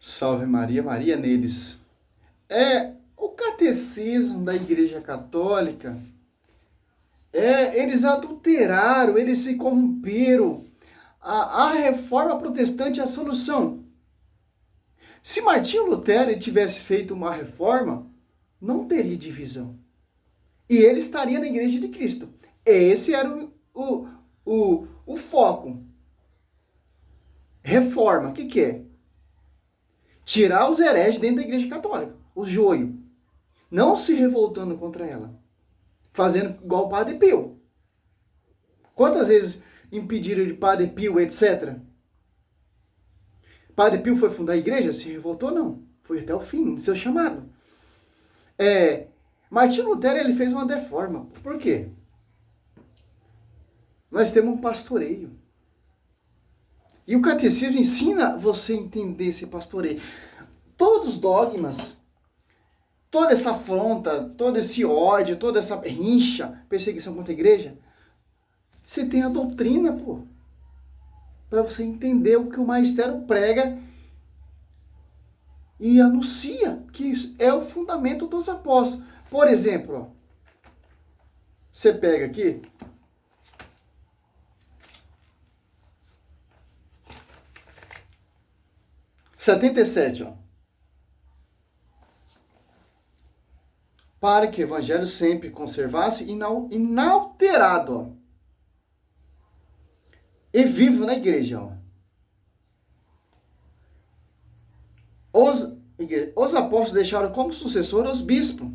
Salve Maria, Maria neles. O catecismo da Igreja Católica, eles adulteraram, eles se corromperam. A reforma protestante é a solução. Se Martinho Lutero tivesse feito uma reforma, não teria divisão. E ele estaria na Igreja de Cristo. Esse era o foco. Reforma, o que é? Tirar os hereges dentro da Igreja Católica, o joio. Não se revoltando contra ela. Fazendo igual o Padre Pio. Quantas vezes impediram de Padre Pio, etc. Padre Pio foi fundar a igreja? Se revoltou? Não. Foi até o fim do seu chamado. Martinho Lutero, ele fez uma deforma. Por quê? Nós temos um pastoreio. E o catecismo ensina você a entender esse pastoreio. Todos os dogmas, toda essa afronta, todo esse ódio, toda essa rincha, perseguição contra a igreja, você tem a doutrina, pô. Para você entender o que o magistério prega e anuncia, que isso é o fundamento dos apóstolos. Por exemplo, ó, você pega aqui, (77), ó. Para que o evangelho sempre conservasse inalterado, ó, e vivo na igreja, ó. Os apóstolos deixaram como sucessor os bispos.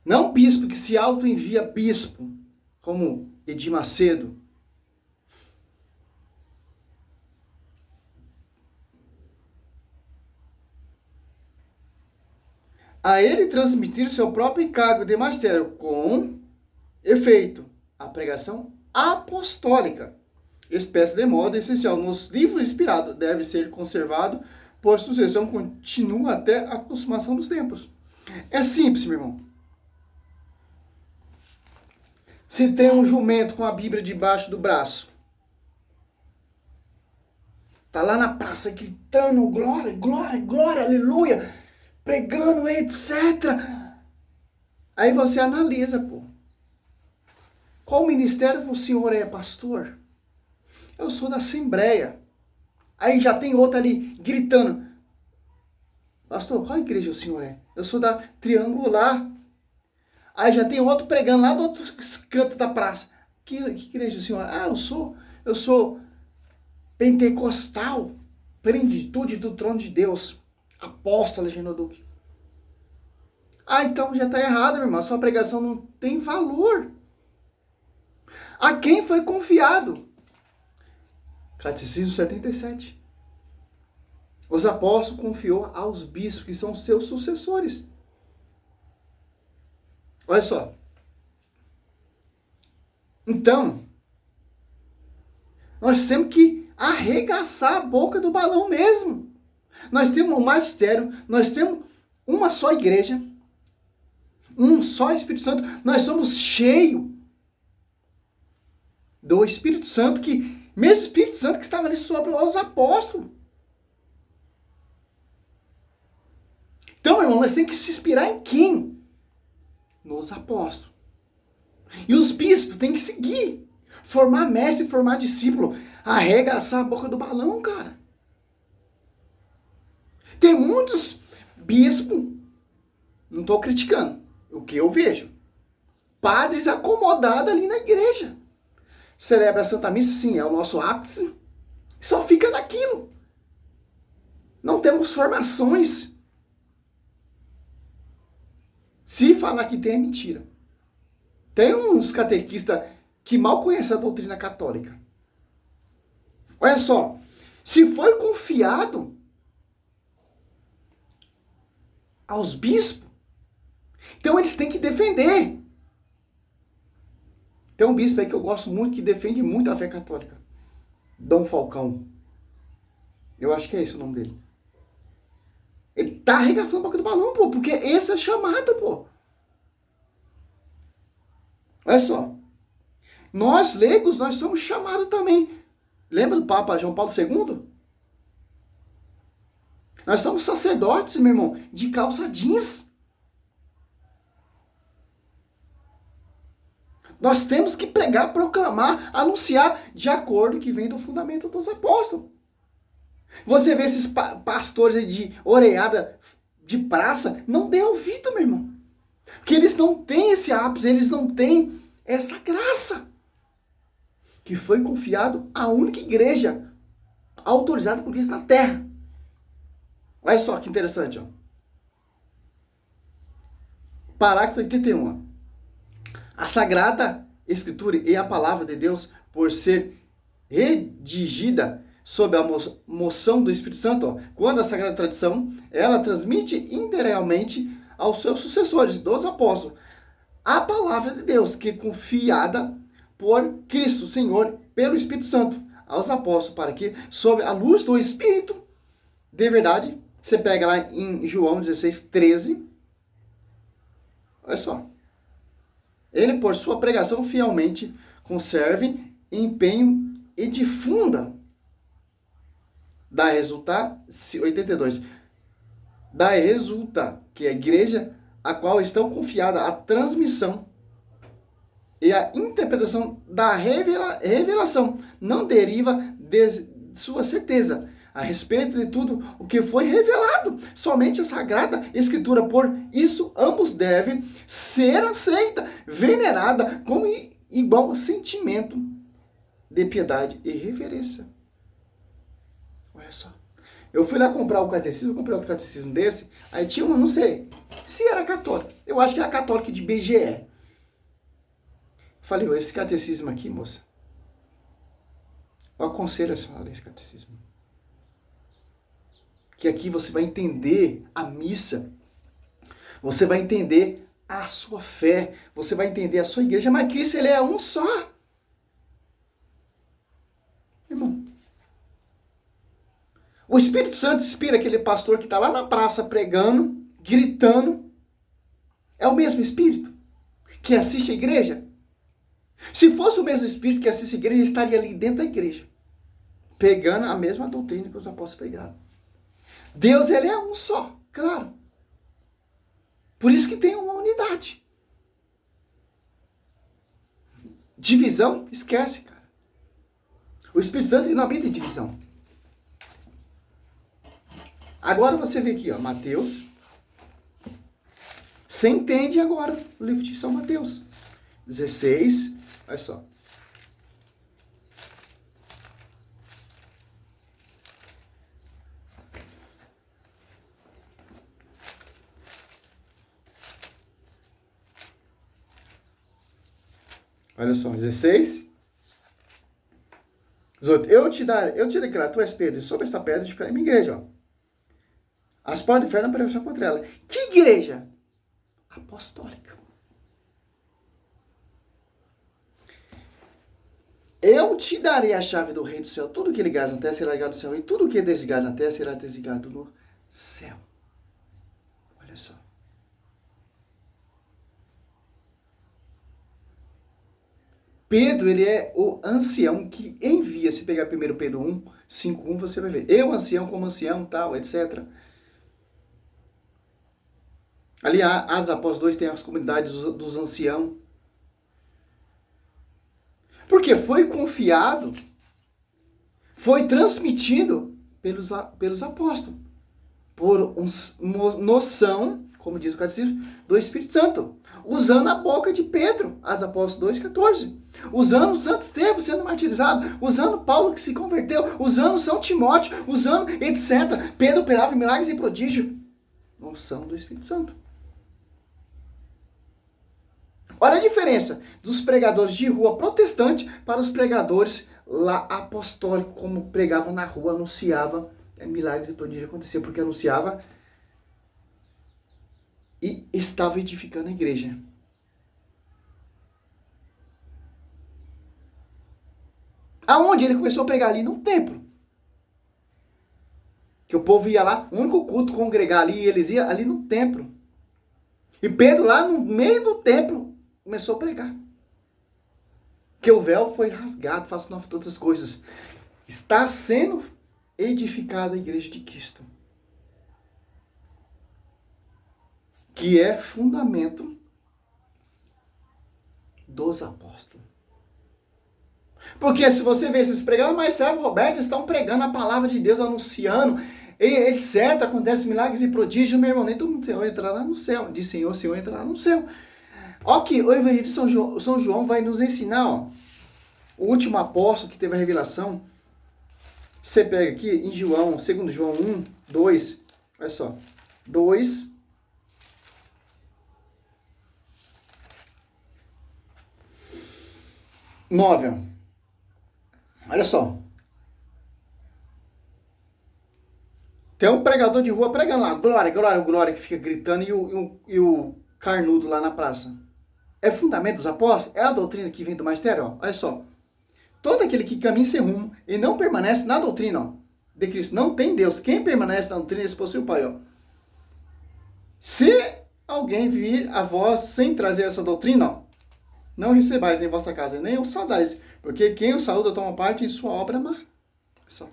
Não bispo que se auto-envia bispo, como Edir Macedo. A ele transmitir o seu próprio encargo de magistério, com efeito, a pregação apostólica, espécie de modo essencial nos livros inspirados, deve ser conservado, por sucessão continua até a consumação dos tempos. É simples, meu irmão. Se tem um jumento com a Bíblia debaixo do braço, tá lá na praça gritando glória, glória, glória, aleluia, pregando, etc. Aí você analisa, pô. Qual ministério o senhor é, pastor? Eu sou da Assembleia. Aí já tem outro ali gritando. Pastor, qual igreja o senhor é? Eu sou da Triangular. Aí já tem outro pregando lá do outro canto da praça. Que igreja o senhor é? Ah, eu sou pentecostal. Plenitude do trono de Deus. Apóstolo Genô Duque. Ah, então já está errado, meu irmão. A sua pregação não tem valor. A quem foi confiado? Catecismo 77. Os apóstolos confiou aos bispos, que são seus sucessores. Olha só. Então, nós temos que arregaçar a boca do balão mesmo. Nós temos um magistério, nós temos uma só igreja, um só Espírito Santo. Nós somos cheios do Espírito Santo, mesmo Espírito Santo que estava ali sobre os apóstolos. Então, meu irmão, nós temos que se inspirar em quem? Nos apóstolos. E os bispos têm que seguir. Formar mestre, formar discípulo. Arregaçar a boca do balão, cara. Tem muitos bispos, não estou criticando, o que eu vejo. Padres acomodados ali na igreja. Celebra a Santa Missa, sim, é o nosso ápice. Só fica naquilo. Não temos formações. Se falar que tem, é mentira. Tem uns catequistas que mal conhecem a doutrina católica. Olha só, se foi confiado aos bispos, então eles têm que defender. Tem um bispo aí que eu gosto muito, que defende muito a fé católica. Dom Falcão. Eu acho que é esse o nome dele. Ele tá arregaçando a boca do balão, pô, porque esse é chamado, pô. Olha só. Nós, leigos, nós somos chamados também. Lembra do Papa João Paulo II? Nós somos sacerdotes, meu irmão, de calça jeans. Nós temos que pregar, proclamar, anunciar de acordo que vem do fundamento dos apóstolos. Você vê esses pastores de oreada de praça, não dê ouvido, meu irmão. Porque eles não têm esse ápice, eles não têm essa graça que foi confiado à única igreja autorizada por Cristo na terra. Olha só que interessante, ó. Parágrafo 81. Ó. A Sagrada Escritura e a Palavra de Deus, por ser redigida sob a moção do Espírito Santo, ó, quando a Sagrada Tradição, ela transmite inteiramente aos seus sucessores, dos apóstolos, a Palavra de Deus, que é confiada por Cristo, Senhor, pelo Espírito Santo, aos apóstolos, para que, sob a luz do Espírito de verdade, você pega lá em João 16, 13, olha só, ele, por sua pregação, fielmente conserve, empenho e difunda. Daí resulta, 82, daí resulta que a igreja a qual estão confiada a transmissão e a interpretação da revelação não deriva de sua certeza a respeito de tudo o que foi revelado. Somente a Sagrada Escritura, por isso ambos devem ser aceita, venerada com igual sentimento de piedade e reverência. Olha só. Eu fui lá comprar o catecismo, eu comprei outro catecismo desse, aí tinha uma, não sei se era católica, eu acho que era católica de BGE. Falei, esse catecismo aqui, moça, eu aconselho a senhora a ler esse catecismo. Que aqui você vai entender a missa, você vai entender a sua fé, você vai entender a sua igreja, mas Cristo, ele é um só. Irmão, o Espírito Santo inspira aquele pastor que está lá na praça pregando, gritando. É o mesmo Espírito que assiste a igreja? Se fosse o mesmo Espírito que assiste a igreja, ele estaria ali dentro da igreja, pegando a mesma doutrina que os apóstolos pregaram. Deus, ele é um só, claro. Por isso que tem uma unidade. Divisão, esquece, cara. O Espírito Santo, ele não habita em divisão. Agora você vê aqui, ó, Mateus. Você entende agora o livro de São Mateus. 16, olha só. Olha só, 16. 18. Eu te declaro, tu és Pedro, e sobre esta pedra edificarei minha igreja, ó. As portas do inferno não prevalecerão contra ela. Que igreja? Apostólica. Eu te darei a chave do reino do céu. Tudo que ligares na terra será ligado no céu. E tudo que desligares na terra será desligado no céu. Olha só. Pedro, ele é o ancião que envia. Se pegar 1 Pedro 1, 5, 1, você vai ver. Eu, ancião, como ancião, tal, etc. Ali, Atos Apóstolos 2, tem as comunidades dos anciãos. Porque foi confiado, foi transmitido pelos apóstolos. Por noção, como diz o catecismo, do Espírito Santo. Usando a boca de Pedro, Atos Apóstolos 2,14. Usando Santo Estevão sendo martirizado. Usando Paulo que se converteu. Usando São Timóteo. Usando etc. Pedro operava milagres e prodígios. Noção do Espírito Santo. Olha a diferença dos pregadores de rua protestante para os pregadores lá apostólicos, como pregavam na rua, anunciava milagres e prodígios aconteciam, porque anunciava e estava edificando a igreja. Aonde ele começou a pregar? Ali no templo. Que o povo ia lá, o único culto congregar ali, eles iam ali no templo. E Pedro lá no meio do templo começou a pregar. Que o véu foi rasgado, faço nova todas as coisas. Está sendo edificada a igreja de Cristo. que é fundamento dos apóstolos. Porque se você vê esses pregando, mas servo Roberto, eles estão pregando a palavra de Deus, anunciando, etc. Acontece milagres e prodígios, meu irmão, nem todo mundo Senhor entrará no céu. Diz Senhor, Senhor entrará no céu. Ó que o Evangelho de São João vai nos ensinar, ó, o último apóstolo que teve a revelação. Você pega aqui em João, 2 João 1, 2, olha só, 2, 9, ó. Olha só. Tem um pregador de rua pregando lá, glória, glória, glória, que fica gritando, e o carnudo lá na praça. É fundamento dos apóstolos? É a doutrina que vem do magistério? Ó. Olha só. Todo aquele que caminha sem rumo e não permanece na doutrina, ó, de Cristo, não tem Deus. Quem permanece na doutrina, esse possui o Pai. Ó. Se alguém vir a vós sem trazer essa doutrina, ó, não recebais em vossa casa, nem os saudais, porque quem o saúda toma parte em sua obra má. Olha só.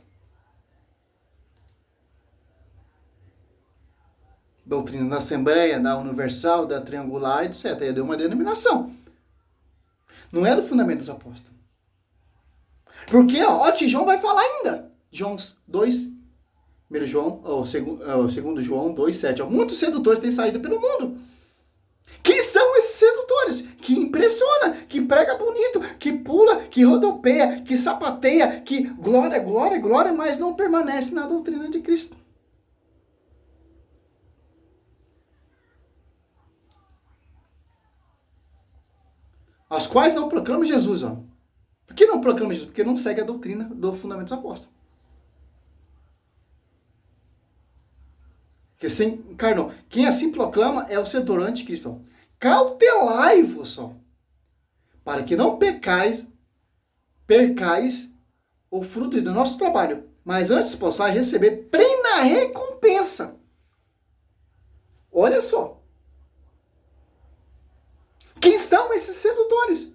Doutrina da Assembleia, da Universal, da Triangular, etc. É de uma denominação. Não é do fundamento dos apóstolos. Porque, ó, que João vai falar ainda. João 2, 1 João, ou 2 João 2, 7. Ó, muitos sedutores têm saído pelo mundo. Quem são esses sedutores? Que impressiona, que prega bonito, que pula, que rodopeia, que sapateia, que glória, glória, glória, mas não permanece na doutrina de Cristo. As quais não proclamam Jesus, ó. Por que não proclama Jesus? Porque não segue a doutrina do fundamento dos apóstolos. Porque se encarnou. Quem assim proclama é o sedutor anticristo. Cautelai-vos, ó, para que não percais o fruto do nosso trabalho, mas antes possais receber plena recompensa. Olha só. Quem são esses sedutores?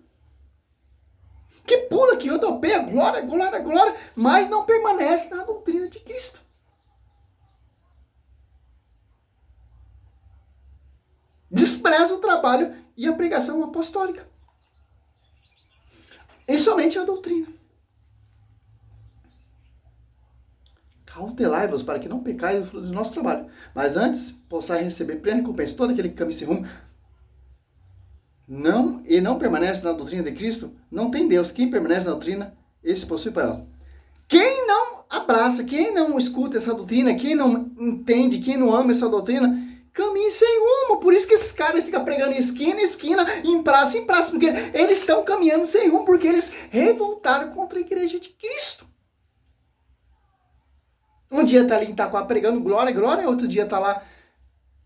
Que pula, que rodopeia, glória, glória, glória, mas não permanece na doutrina de Cristo. Despreza o trabalho e a pregação apostólica. E somente a doutrina. Cautelai-vos para que não pecais o fruto do nosso trabalho, mas antes possais receber plena recompensa. Todo aquele que caminha sem rumo não permanece na doutrina de Cristo, não tem Deus. Quem permanece na doutrina, esse possui Pai. Ó. Quem não abraça, quem não escuta essa doutrina, quem não entende, quem não ama essa doutrina, caminha sem rumo. Por isso que esses caras ficam pregando esquina em esquina, em praça, porque eles estão caminhando sem rumo, porque eles revoltaram contra a igreja de Cristo. Um dia tá ali em Itaquá pregando glória, glória, outro dia tá lá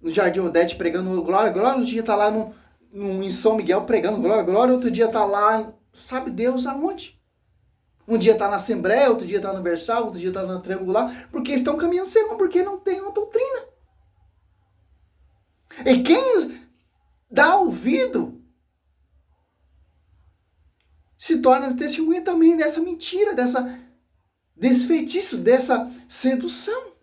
no Jardim Odete pregando glória, glória, outro dia tá lá em São Miguel pregando glória, glória, outro dia tá lá, sabe Deus aonde? Um dia tá na Assembleia, outro dia tá no Universal, outro dia tá na Triangular, porque estão caminhando sem rumo, porque não tem uma doutrina. E quem dá ouvido se torna testemunha também dessa mentira, desse feitiço, dessa sedução.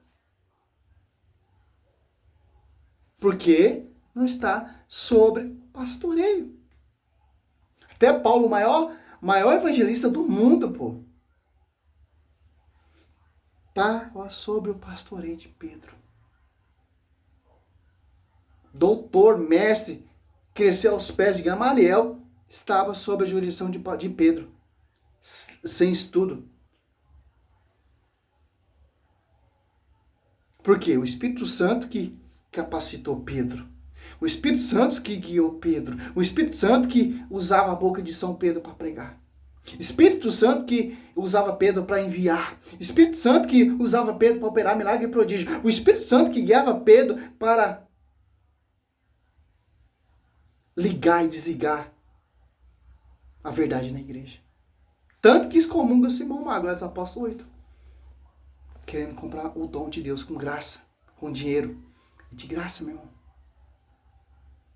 Porque não está sobre pastoreio. Até Paulo, o maior evangelista do mundo, pô, tá sobre o pastoreio de Pedro. Doutor, mestre, cresceu aos pés de Gamaliel, estava sob a jurisdição de Pedro, sem estudo. Por quê? O Espírito Santo que capacitou Pedro. O Espírito Santo que guiou Pedro. O Espírito Santo que usava a boca de São Pedro para pregar. Espírito Santo que usava Pedro para enviar. Espírito Santo que usava Pedro para operar milagre e prodígio. O Espírito Santo que guiava Pedro para ligar e desligar a verdade na igreja. Tanto que excomunga Simão Mago, Atos Apóstolos 8. Querendo comprar o dom de Deus com graça, com dinheiro. De graça, meu irmão.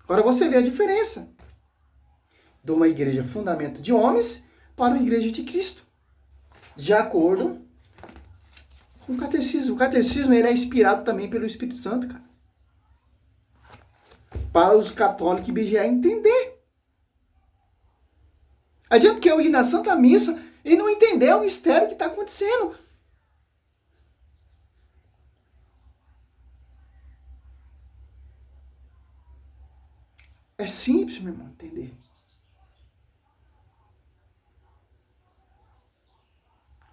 Agora você vê a diferença de uma igreja fundamento de homens para uma igreja de Cristo. De acordo com o catecismo. O catecismo ele é inspirado também pelo Espírito Santo, cara. para os católicos e BGA entender. Adianta que eu ir na Santa Missa e não entender o mistério que está acontecendo. É simples, meu irmão, entender.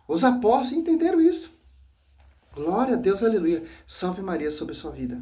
Os apóstolos entenderam isso. Glória a Deus, aleluia. Salve Maria sobre a sua vida.